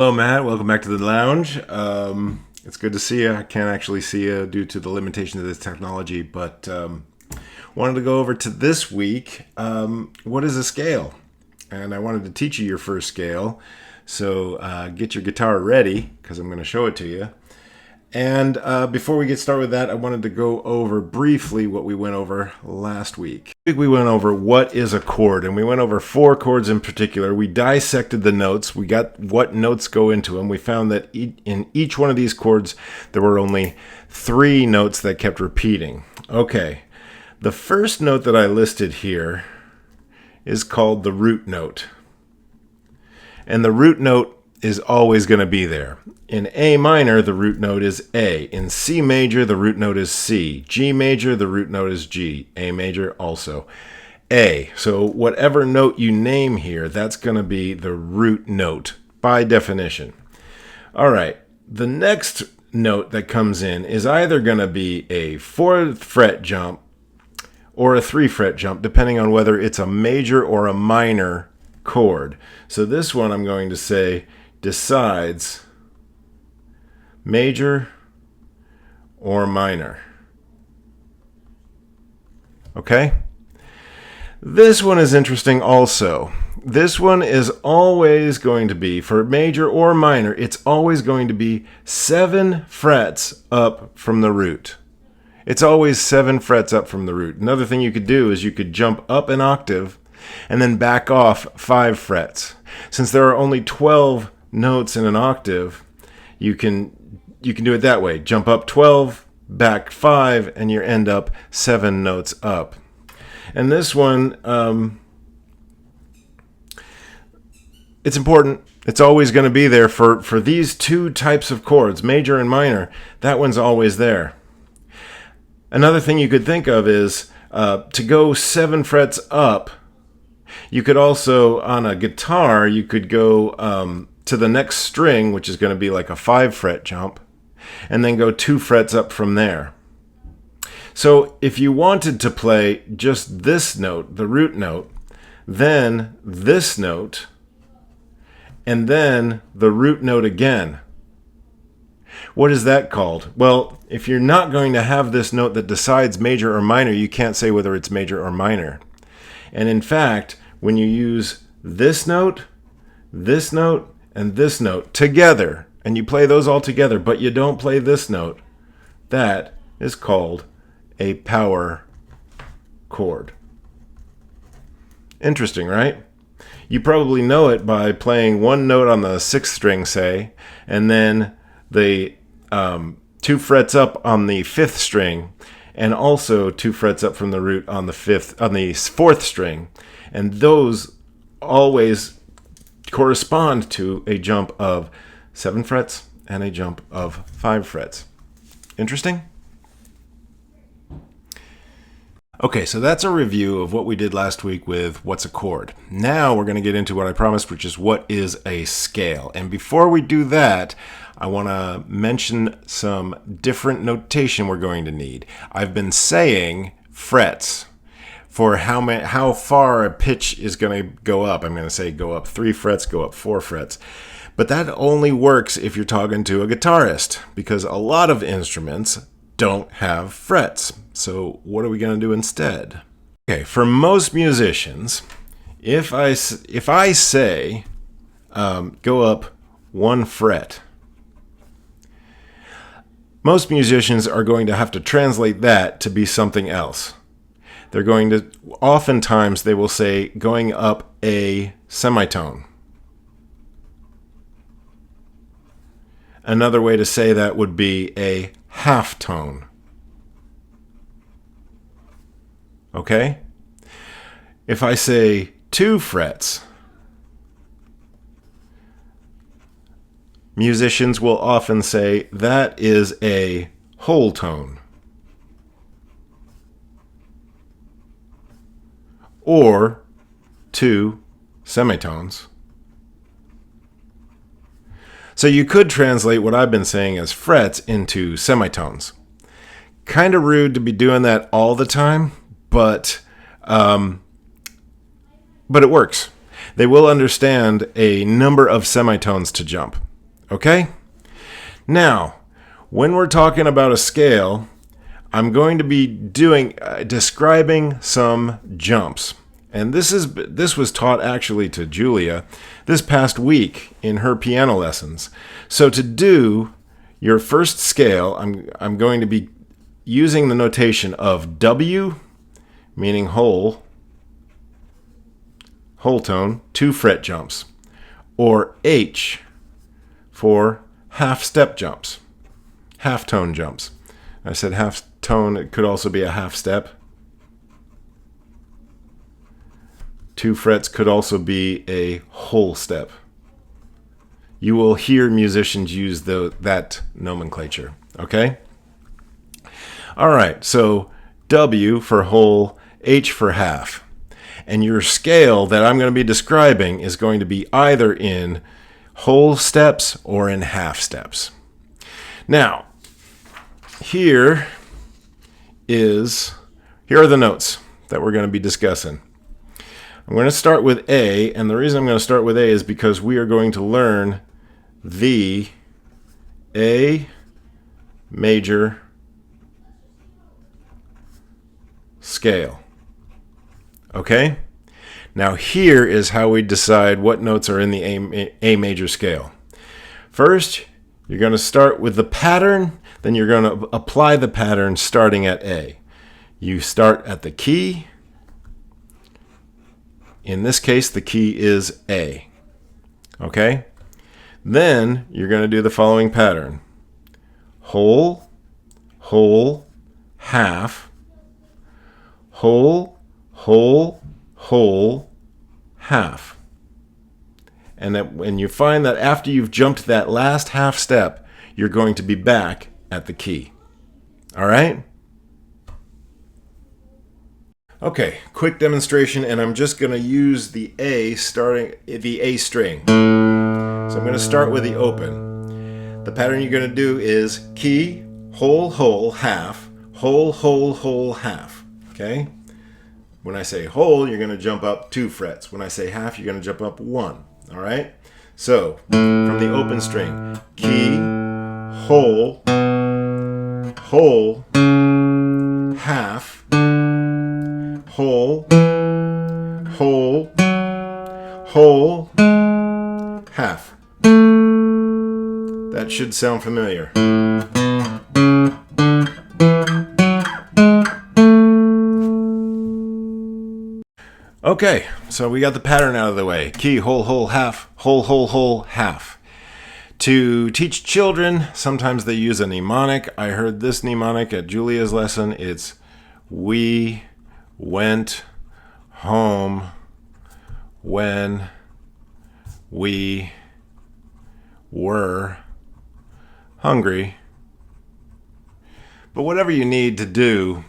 Hello, Matt. Welcome back to the lounge. It's good to see you. I can't actually see you due to the limitations of this technology, but wanted to go over to this week. What is a scale? And I wanted to teach you your first scale. So get your guitar ready because I'm going to show it to you. And before we get started with that, I wanted to go over briefly what we went over last week. We went over what is a chord, and we went over 4 chords in particular. We dissected the notes. We got what notes go into them. We found that in each one of these chords, there were only 3 notes that kept repeating. Okay, the first note that I listed here is called the root note. And the root note is always going to be there. In A minor, the root note is A. In C major, the root note is C. G major, the root note is G. A major, also A. So whatever note you name here, that's going to be the root note by definition. All right, the next note that comes in is either going to be a 4th fret jump or a 3 fret jump, depending on whether it's a major or a minor chord. So this one I'm going to say decides major or minor. Okay? This one is interesting also. This one is always going to be, for major or minor, it's always going to be 7 frets up from the root. It's always 7 frets up from the root. Another thing you could do is you could jump up an octave and then back off 5 frets. Since there are only 12 notes in an octave, you can do it that way. Jump up 12, back 5, and you end up 7 notes up. And this one, it's important. It's always going to be there for these 2 types of chords, major and minor. That one's always there. Another thing you could think of is to go 7 frets up. You could also, on a guitar, you could go to the next string, which is going to be like a 5 fret jump, and then go 2 frets up from there. So if you wanted to play just this note, the root note, then this note, and then the root note again, what is that called? Well, if you're not going to have this note that decides major or minor, you can't say whether it's major or minor. And in fact, when you use this note, and this note together, and you play those all together, but you don't play this note, that is called a power chord. Interesting, right? You probably know it by playing one note on the 6th string, say, and then the 2 frets up on the 5th string, and also 2 frets up from the root on the 4th string. And those always correspond to a jump of 7 frets and a jump of 5 frets. Interesting? Okay, so that's a review of what we did last week with what's a chord. Now we're going to get into what I promised, which is what is a scale. And before we do that, I want to mention some different notation we're going to need. I've been saying frets for how far a pitch is going to go up. I'm going to say go up 3 frets, go up 4 frets. But that only works if you're talking to a guitarist, because a lot of instruments don't have frets. So what are we going to do instead? Okay, for most musicians, if I say go up 1 fret, most musicians are going to have to translate that to be something else. They're going to, oftentimes they will say going up a semitone. Another way to say that would be a half tone. Okay? If I say 2 frets, musicians will often say that is a whole tone. Or 2 semitones. So you could translate what I've been saying as frets into semitones. Kind of rude to be doing that all the time, but it works. They will understand a number of semitones to jump. Okay? Now, when we're talking about a scale, I'm going to be describing some jumps. And this was taught actually to Julia this past week in her piano lessons. So to do your first scale, I'm going to be using the notation of W, meaning whole tone, 2 fret jumps, or H for half step jumps, half tone jumps. I said half tone, it could also be a half step. 2 frets could also be a whole step. You will hear musicians use that nomenclature, okay? All right, so W for whole, H for half. And your scale that I'm going to be describing is going to be either in whole steps or in half steps. Now, here are the notes that we're going to be discussing. I'm going to start with A, and the reason I'm going to start with A is because we are going to learn the A major scale. Okay? Now here is how we decide what notes are in the A major scale. First, you're going to start with the pattern, then you're going to apply the pattern starting at A. You start at the key. In this case, the key is A. Okay? Then you're going to do the following pattern. Whole, whole, half, whole, whole, whole, half. And you find that after you've jumped that last half step, you're going to be back at the key. All right? Okay, quick demonstration, and I'm just going to use the A string. So I'm going to start with the open. The pattern you're going to do is key, whole, whole, half, whole, whole, whole, half. Okay? When I say whole, you're going to jump up 2 frets. When I say half, you're going to jump up 1. All right? So, from the open string, key, whole, whole, half, whole, whole, whole, half. That should sound familiar. Okay, so we got the pattern out of the way. Key, whole, whole, half, whole, whole, whole, half. To teach children, sometimes they use a mnemonic. I heard this mnemonic at Julia's lesson. It's we went home when we were hungry. But whatever you need to do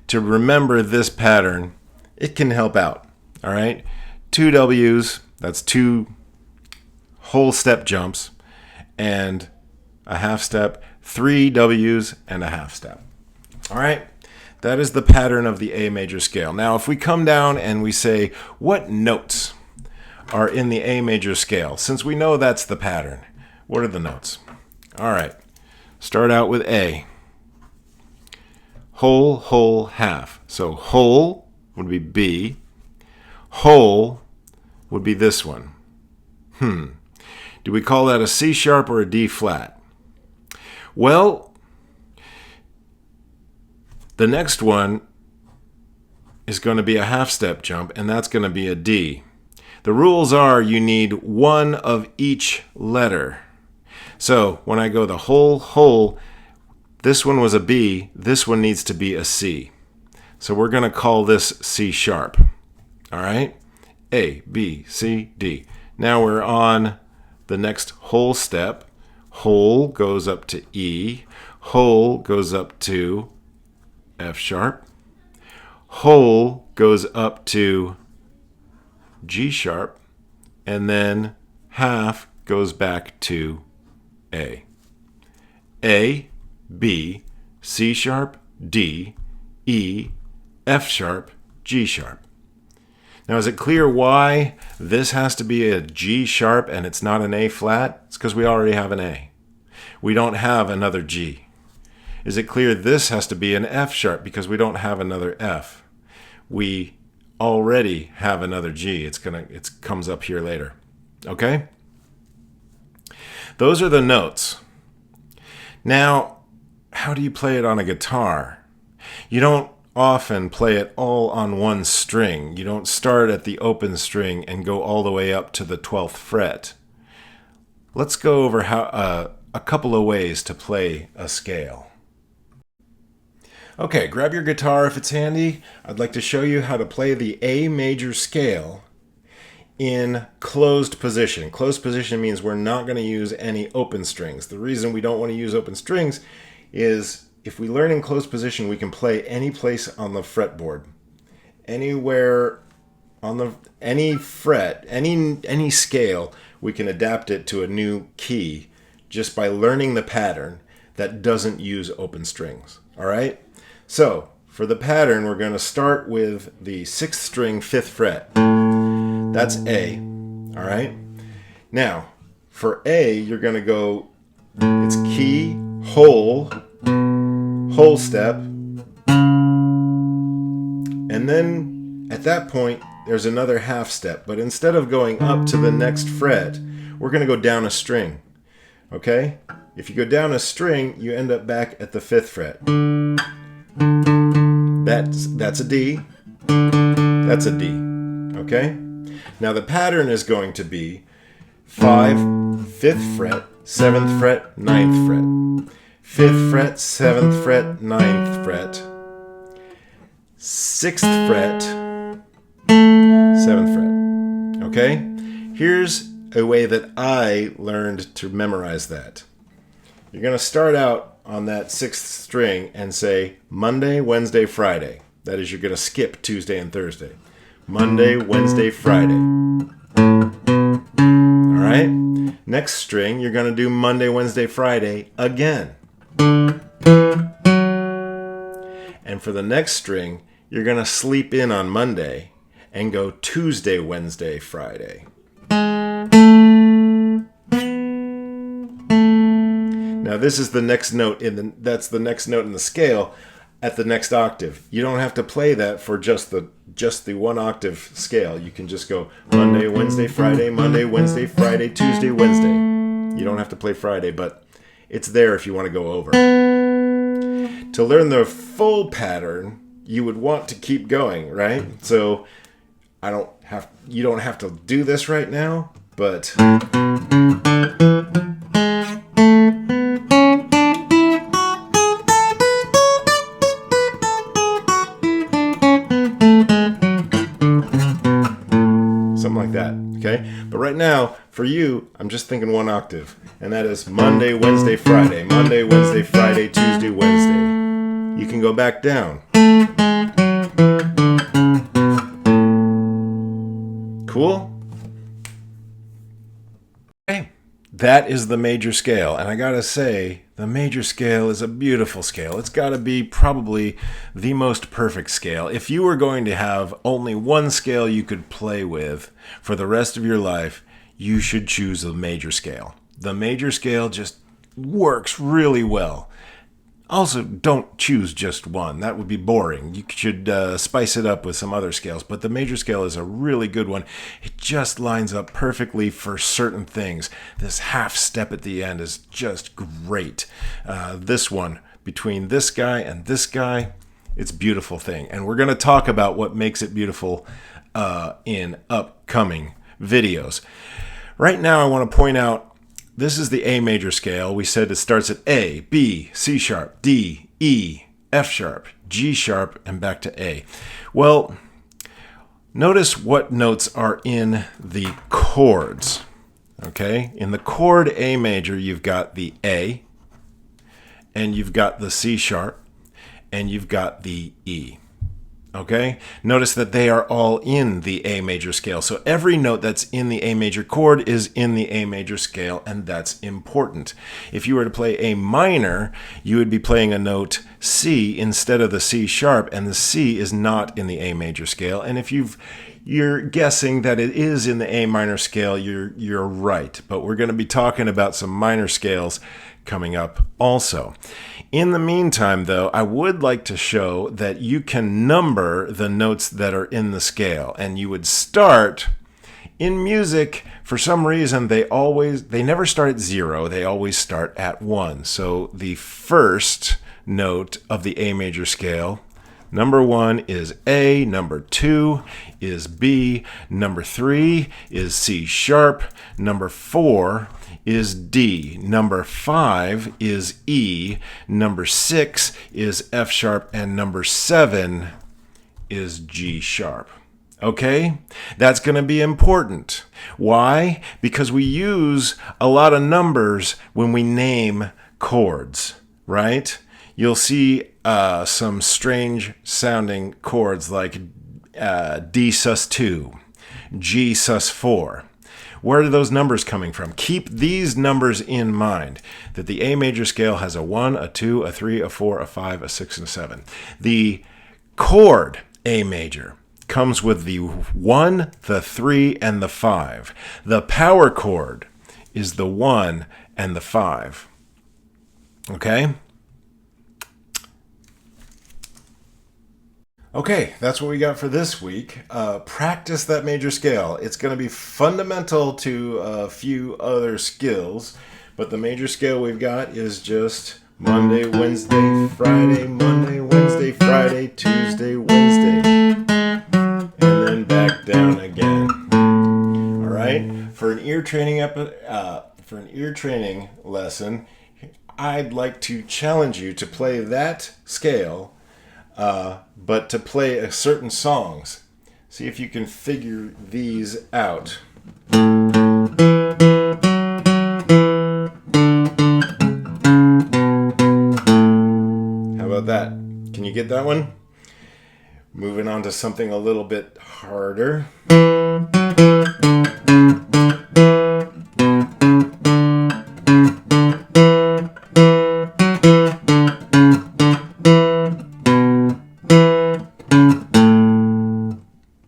to remember this pattern, it can help out. All right? 2 W's, that's 2 whole step jumps, and a half step, 3 W's, and a half step. All right? That is the pattern of the A major scale. Now, if we come down and we say, what notes are in the A major scale? Since we know that's the pattern, what are the notes? All right. Start out with A. Whole, whole, half. So whole would be B. Whole would be this one. Do we call that a C sharp or a D flat? Well, the next one is going to be a half step jump, and that's going to be a D. The rules are you need 1 of each letter. So when I go the whole, this one was a B, this one needs to be a C. So we're going to call this C sharp. All right? A, B, C, D. Now we're on the next whole step. Whole goes up to E. Whole goes up to F sharp. Whole goes up to G sharp. And then half goes back to A. A, B, C sharp, D, E, F sharp, G sharp. Now, is it clear why this has to be a G sharp and it's not an A flat? It's because we already have an A. We don't have another G. Is it clear this has to be an F sharp because we don't have another F? We already have another G. It comes up here later. Okay? Those are the notes. Now, how do you play it on a guitar? You don't often play it all on one string. You don't start at the open string and go all the way up to the 12th fret. Let's go over a couple of ways to play a scale. Okay, grab your guitar if it's handy. I'd like to show you how to play the A major scale in closed position. Closed position means we're not going to use any open strings. The reason we don't want to use open strings is if we learn in closed position, we can play any place on the fretboard. Anywhere on any fret, any scale, we can adapt it to a new key just by learning the pattern that doesn't use open strings. All right? So, for the pattern, we're going to start with the 6th string, 5th fret. That's A. All right? Now, for A, you're going to go, it's key, whole step, and then at that point, there's another half step. But instead of going up to the next fret, we're going to go down a string. Okay? If you go down a string, you end up back at the 5th fret. That's a D. That's a D. Okay? Now the pattern is going to be 5, 5th fret, 7th fret, 9th fret. 5th fret, 7th fret, 9th fret. 6th fret, 7th fret. Okay? Here's a way that I learned to memorize that. You're going to start out on that 6th string and say Monday, Wednesday, Friday. That is, you're going to skip Tuesday and Thursday. Monday, Wednesday, Friday. All right? Next string, you're going to do Monday, Wednesday, Friday again. And for the next string, you're going to sleep in on Monday and go Tuesday, Wednesday, Friday. Now this is the next note that's the next note in the scale at the next octave. You don't have to play that for just the one octave scale. You can just go Monday, Wednesday, Friday, Monday, Wednesday, Friday, Tuesday, Wednesday. You don't have to play Friday, but it's there if you want to go over. To learn the full pattern, you would want to keep going, right? So you don't have to do this right now, but like that, okay? But right now, for you, I'm just thinking one octave, and that is Monday, Wednesday, Friday. Monday, Wednesday, Friday, Tuesday, Wednesday. You can go back down. Cool? Okay. That is the major scale, and I gotta say, the major scale is a beautiful scale. It's gotta be probably the most perfect scale. If you were going to have only one scale you could play with for the rest of your life, you should choose the major scale. The major scale just works really well. Also, don't choose just one. That would be boring. You should spice it up with some other scales, but the major scale is a really good one. It just lines up perfectly for certain things. This half step at the end is just great. This one, between this guy and this guy, it's a beautiful thing. And we're going to talk about what makes it beautiful in upcoming videos. Right now, I want to point out this is the A major scale. We said it starts at A, B, C sharp, D, E, F sharp, G sharp, and back to A. Well, notice what notes are in the chords. Okay? In the chord A major, you've got the A, and you've got the C sharp, and you've got the E. Okay? Notice that they are all in the A major scale. So every note that's in the A major chord is in the A major scale, and that's important. If you were to play A minor, you would be playing a note C instead of the C sharp, and the C is not in the A major scale. And if you've you're guessing that it is in the A minor scale, you're right. But we're going to be talking about some minor scales coming up also. In the meantime, though, I would like to show that you can number the notes that are in the scale. And you would start in music. For some reason, they never start at 0. They always start at 1. So the first note of the A major scale, number 1 is A, number 2 is B, number 3 is C sharp, number 4 is D, number 5 is E, number 6 is F sharp, and number 7 is G sharp. Okay? That's going to be important. Why? Because we use a lot of numbers when we name chords, right? You'll see some strange sounding chords like D sus2, G sus4. Where are those numbers coming from? Keep these numbers in mind, that the A major scale has a 1, a 2, a 3, a 4, a 5, a 6, and a 7. The chord A major comes with the 1, the 3, and the 5. The power chord is the 1 and the 5. Okay? Okay, that's what we got for this week. Practice that major scale. It's going to be fundamental to a few other skills, but the major scale we've got is just Monday, Wednesday, Friday, Monday, Wednesday, Friday, Tuesday, Wednesday, and then back down again. All right. For an ear training lesson, I'd like to challenge you to play that scale. But to play certain songs. See if you can figure these out. How about that? Can you get that one? Moving on to something a little bit harder.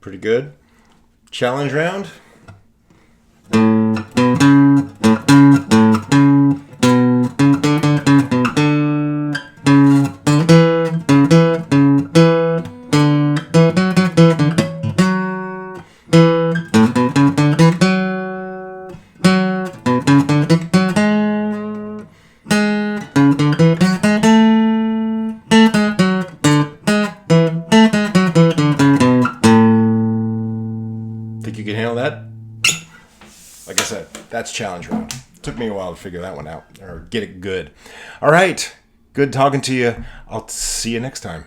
Pretty good. Challenge round. Think you can handle that? Like I said, that's challenge round. Took me a while to figure that one out, or get it good. All right, good talking to you. I'll see you next time.